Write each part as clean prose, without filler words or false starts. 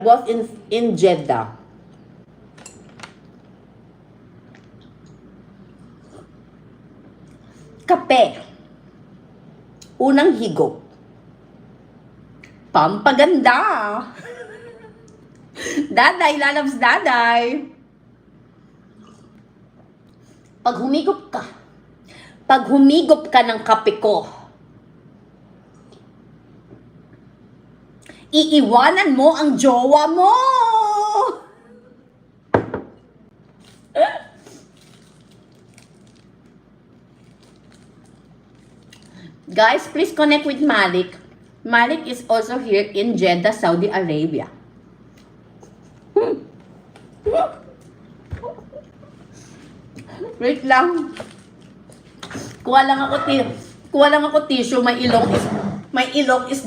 was in Jeddah. Kape. Unang higop. Pampaganda. Daday, lalabs daday. Pag humigop ka ng kape ko, iiwanan mo ang jowa mo. Guys, please connect with Malik. Malik is also here in Jeddah, Saudi Arabia. Wait lang. Kuha lang ako tissue, may ilong is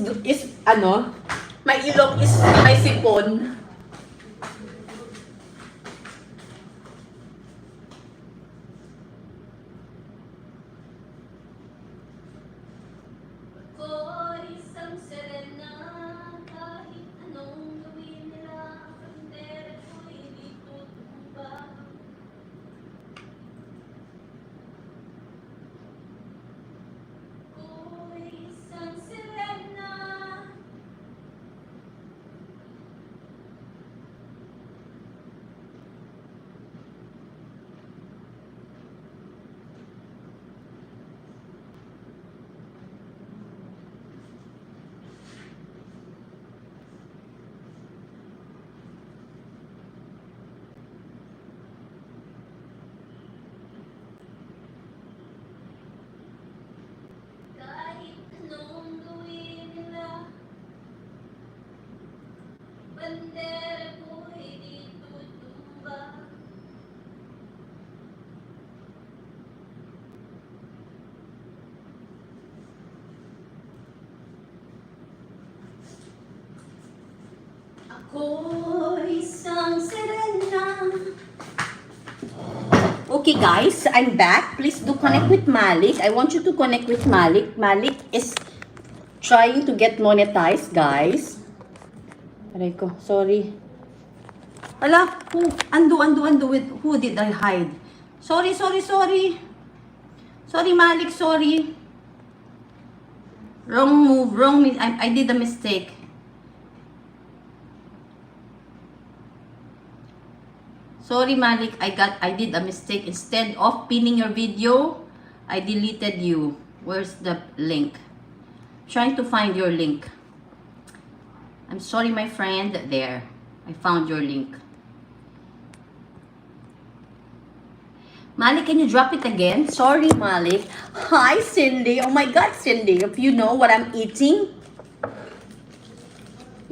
may sipon. Okay guys, I'm back. Please do connect with Malik. I want you to connect with Malik. Malik is trying to get monetized, guys. Aray ko, sorry. Ala, undo with who did I hide? Sorry. Sorry Malik, sorry. Wrong move, I did a mistake. Sorry Malik, I did a mistake. Instead of pinning your video, I deleted you. Where's the link? Trying to find your link. I'm sorry my friend. There. I found your link. Malik, can you drop it again? Sorry Malik. Hi Cindy. Oh my god Cindy. If you know what I'm eating.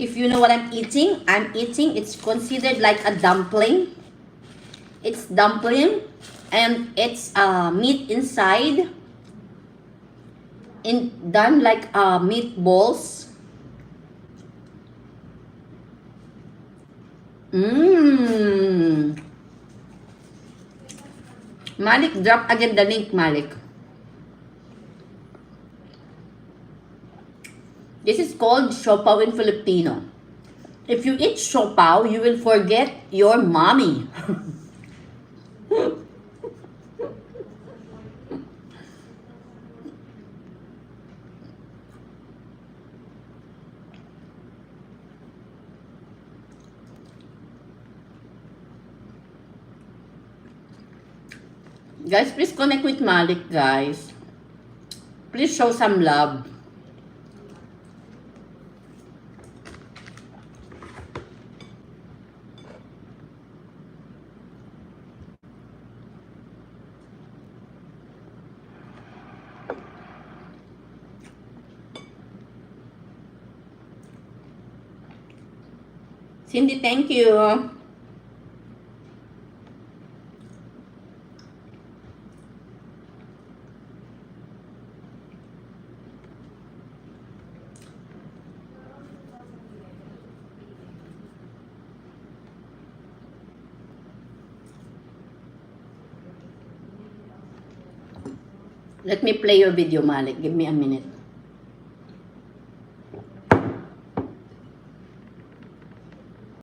It's considered like a dumpling. It's dumpling and it's meat inside, done like meatballs. Malik, drop again the link, Malik. This is called siopaw in Filipino. If you eat siopaw, you will forget your mommy. Guys, please connect with Malik, guys. Please show some love. Cindy, thank you. Let me play your video, Malik. Give me a minute.